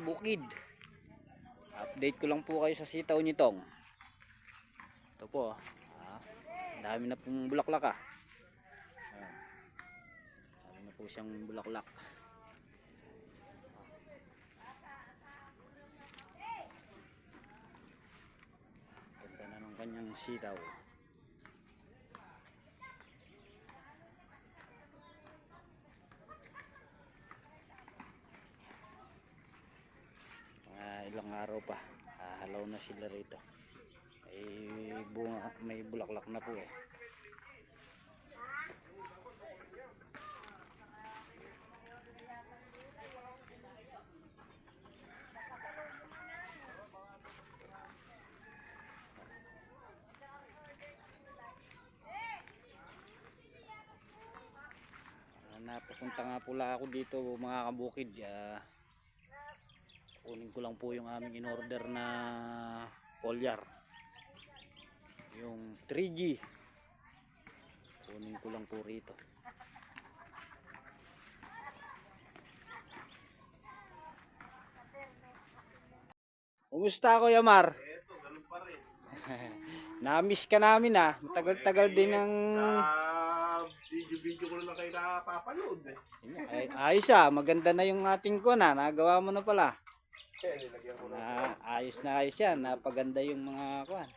kabukid. Update ko lang po kayo sa sitaw nitong. Ito po. Dami na pong bulaklak Dami na po siyang bulaklak. Ganda na ng kanyang sitaw. Ilang araw pa halaw na sila rito. May bulaklak na po Napapunta nga pula ako dito mga kabukid. Kunin ko lang po yung aming in-order na foliar, yung 3G. Kunin ko lang po rito. Kumusta ako, Yamar? Eto, ganun pa rin. Na-miss ka namin Matagal-tagal din ng video ko na lang kayo nakapapanood Ayos maganda na yung ating nagawa mo na pala. Ayos na ayos yan, napaganda yung mga kuan.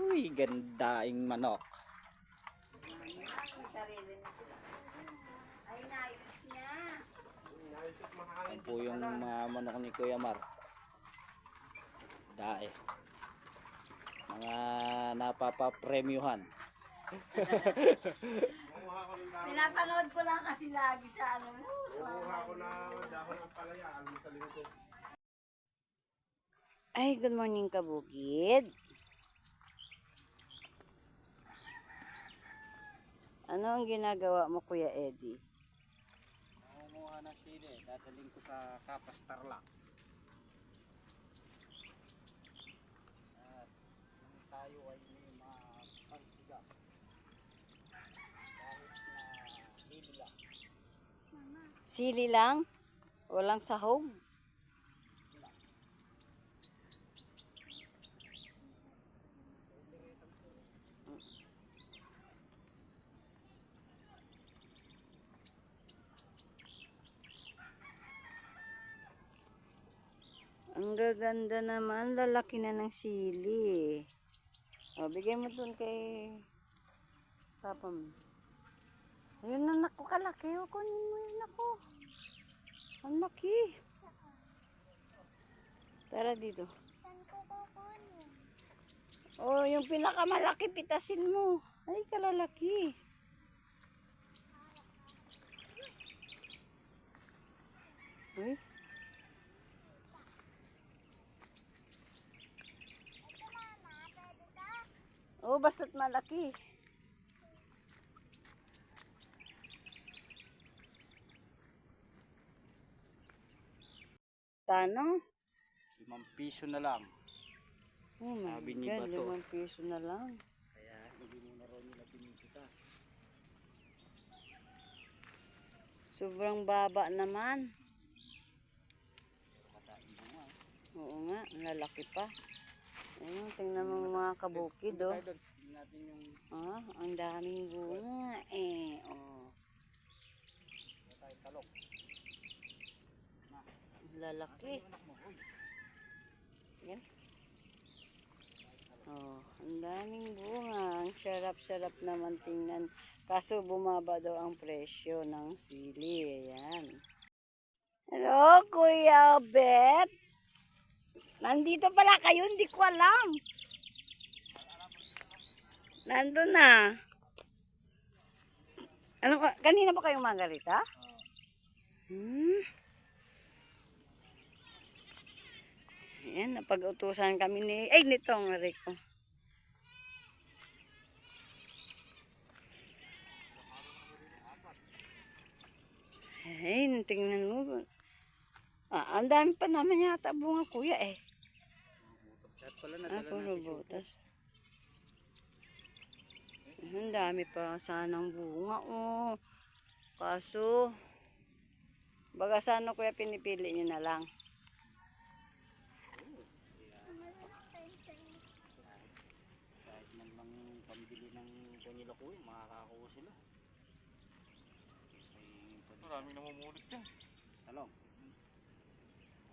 Uy, gandaing manok. Yan po yung mga manok ni Kuya Mar. Dae. Mga napapapremyuhan. Pinapanood ko lang kasi lagi sa ano. Kukuha ko na dahon ng palayaan sa lingkod. Ay, good morning kabukid. Ano ang ginagawa mo, Kuya Eddie? Nangunguha na sili, dadaling ko sa Kapas Tarlac. At tayo ay may mga pagsiga. Kahit na sili lang. Sili lang? Walang sahog? Ang gaganda naman, lalaki na ng sili. O, bigay mo dun kay Papa mo. Ayun na, naku, kalaki. O, kunin mo yun, naku. Ang laki. Tara dito. O, yung pinakamalaki, pitasin mo. Ay, kalalaki. Uy. Oh, basta't malaki. Tano? 5 piso na lang. Oh my Sabi ni God, Bato. 5 piso na lang. Kaya hindi mo na raw nila pinikita. Sobrang baba naman. Katain mo nga. Oo nga, lalaki pa. Ayun, tingnan mo mga kabukid, oh. Tingnan natin yung Ang daming bunga, oh. talong. Lalaki. Yan. Oh, ang daming bunga. Ang sarap-sarap naman tingnan. Kaso bumaba daw ang presyo ng sili. Ayan. Hello, Kuya Bet. Nandito pala kayo, hindi ko alam. Nandun na. Ano, kanina ba kayong Margarita? Ayan, napag-utusan kami nitong Rico. Ay, tingnan mo. Ang dami pa naman yata bunga, Kuya, At pala nadala puro natin siya. butas. Ang dami pa sanang bunga, Kaso, Baga sa ano kuya pinipili nyo na lang. Kahit man lang pambili ng kanila kuya, makakakuha sila. Maraming namumulit dyan. Ano?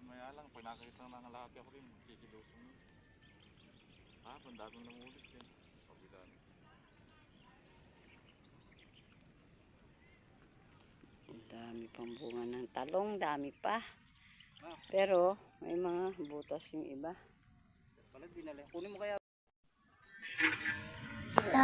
Umaya lang, pag nakakita ng lalaki ako rin, kikilusin mo. Pandaming namumulit dyan. Pabilan. Ang dami pang bunga ng talong, dami pa. Pero may mga butas yung iba. Pala dinala. Kunin mo kaya. Bunga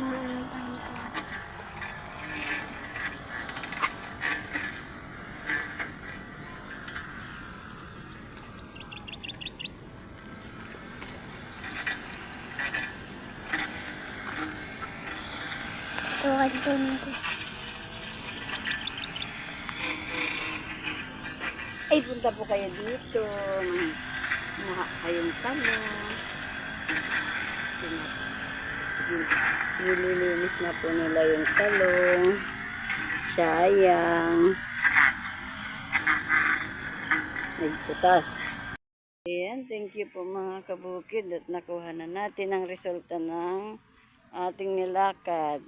ng longko. Tuwan dito. Ay, punta po kayo dito. Maha kayong talong. Nililinis na po nila yung talong. Sayang. Nagputas. Ayan, thank you po mga kabukid at nakuha na natin ang resulta ng ating nilakad.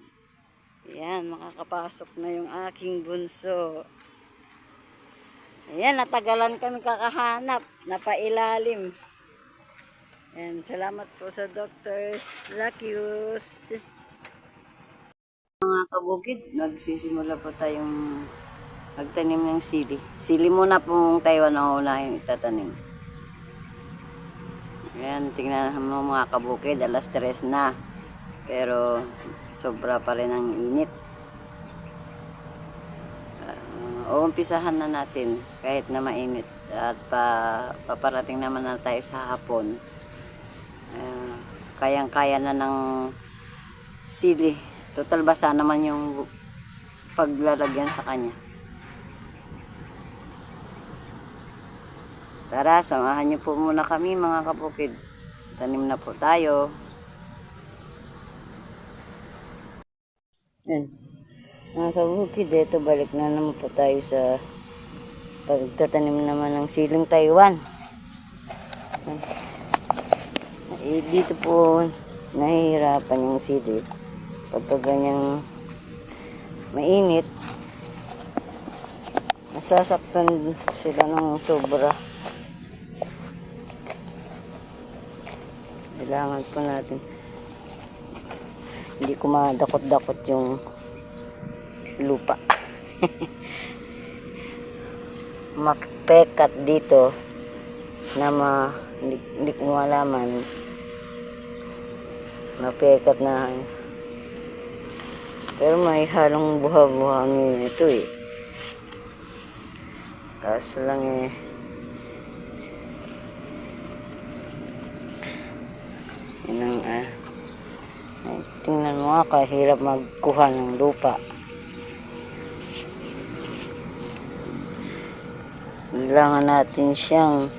Ayan, makakapasok na yung aking bunso. Ayan, natagalan kami kakahanap. Napailalim. Ayan, salamat po sa Dr. Lakius. Mga kabukid, nagsisimula po tayong magtanim ng sili. Sili muna pong Taiwan ang unahin itatanim. Ayan, tingnan mo mga kabukid, alas 3 na. Pero sobra pa rin ang init. Uumpisahan na natin kahit na mainit at paparating naman na tayo sa hapon. Kayang-kaya na ng sili. Total basa naman yung paglalagyan sa kanya. Tara, samahan niyo po muna kami mga kabukid. Tanim na po tayo. Yan. Mga kabukid, ito balik na naman po tayo sa pagtatanim naman ng siling Taiwan. Dito po nahihirapan yung sili pagka ganyang mainit, nasasaktan sila ng sobra. Kailangan po natin hindi kumadakot-dakot yung lupa. Mapekat dito na hindi ko malaman. Mapekat na. Pero may halong buha-buhangin ito eh. Kaso lang eh. Yan ang tingnan mo nga, kahirap magkuha ng lupa. Kailangan natin siyang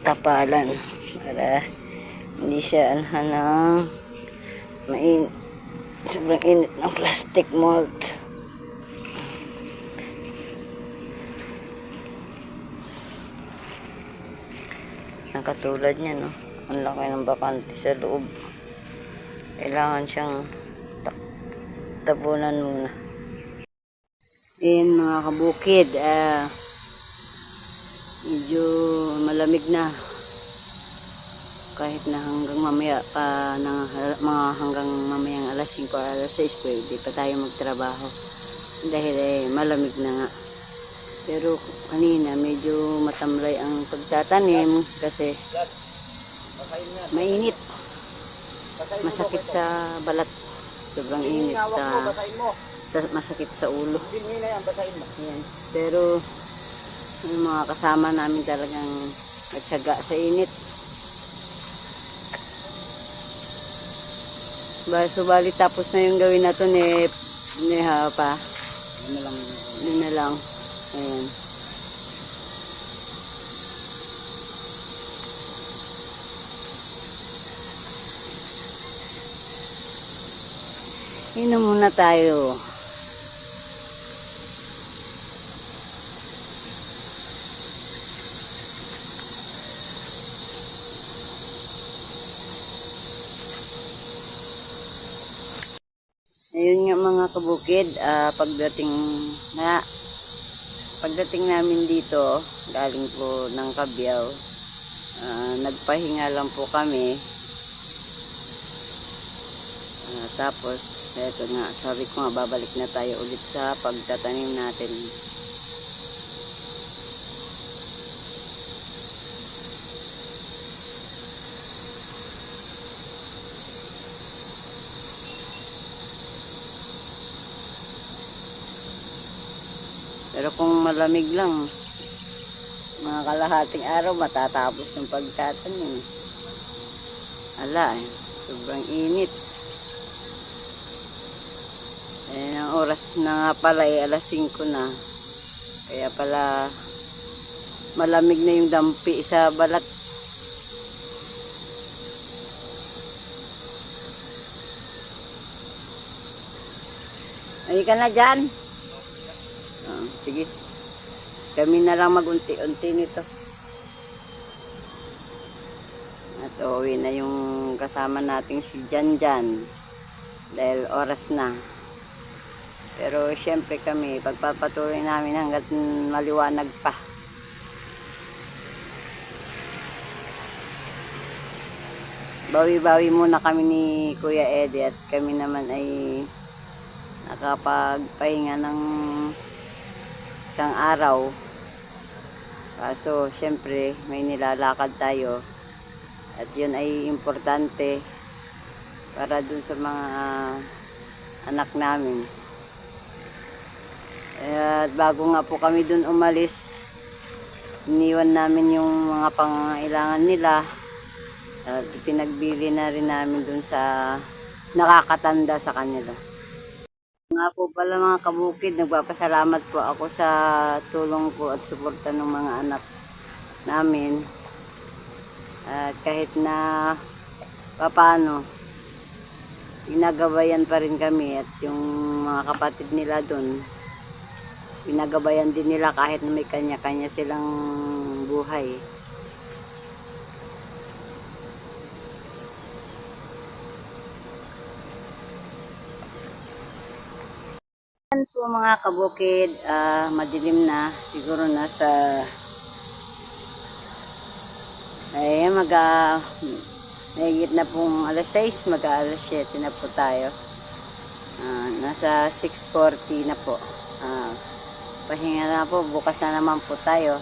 tapalan para hindi siya anhan ng sobrang init ng plastic mold. Ang katulad niya, no? Ang laki ng bakante sa loob. Kailangan siyang tabunan muna. Ayan mga kabukid, medyo malamig na. Kahit na hanggang mamaya pa, mga hanggang mamayang alas 5 o alas 6, pwede pa tayo magtrabaho. Dahil malamig na nga. Pero kanina medyo matamlay ang pagtatanim kasi mainit. Masakit sa balat. Sobrang init. Masakit sa ulo. Ayan. Pero yung mga kasama namin talagang nagtyaga sa init. Subali tapos na yung gawin na to ni Hapa. Yun na lang. Yun na lang. Ayan. Inom muna tayo. Ayun nga mga kabukid, pagdating namin dito, galing po ng Cabiao, nagpahinga lang po kami. Tapos, eto nga, sabi ko nga, babalik na tayo ulit sa pagtatanim natin. Pero kung malamig lang, mga kalahating araw, matatapos yung pagtatanim. Ala, sobrang init. Ang oras na nga pala ay alas 5 na. Kaya pala malamig na yung dampi sa balat. Ay ka na dyan. Sige. Kami na lang magunti-unti nito. At uuwi na yung kasama nating si Janjan. Dahil oras na. Pero syempre kami, pagpapatuloy namin hanggat maliwanag pa. Bawi-bawi muna kami ni Kuya Eddie at kami naman ay nakapagpahinga ng isang araw. Kaso syempre may nilalakad tayo at yun ay importante para dun sa mga anak namin. At bago nga po kami dun umalis, iniwan namin yung mga pangangailangan nila at pinagbili na rin namin dun sa nakakatanda sa kanila. Nga po pala mga kabukid, nagpapasalamat po ako sa tulong ko at suporta ng mga anak namin. At kahit na papaano, ginagabayan pa rin kami at yung mga kapatid nila dun, pinagabayan din nila kahit na may kanya-kanya silang buhay. Yan po mga kabukid, madilim na, siguro nasa mahigit na pong alas 6, alas 7 na po tayo. Nasa 6:40 na po. Pahinga na po, bukas na naman po tayo.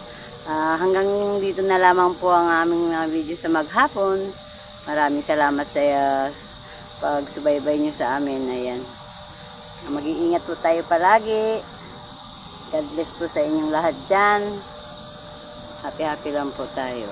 Hanggang dito na lamang po ang aming video sa maghapon. Maraming salamat sa pagsubaybay nyo sa amin. Ayan. Mag-iingat po tayo palagi. God bless po sa inyong lahat dyan. Happy lang po tayo.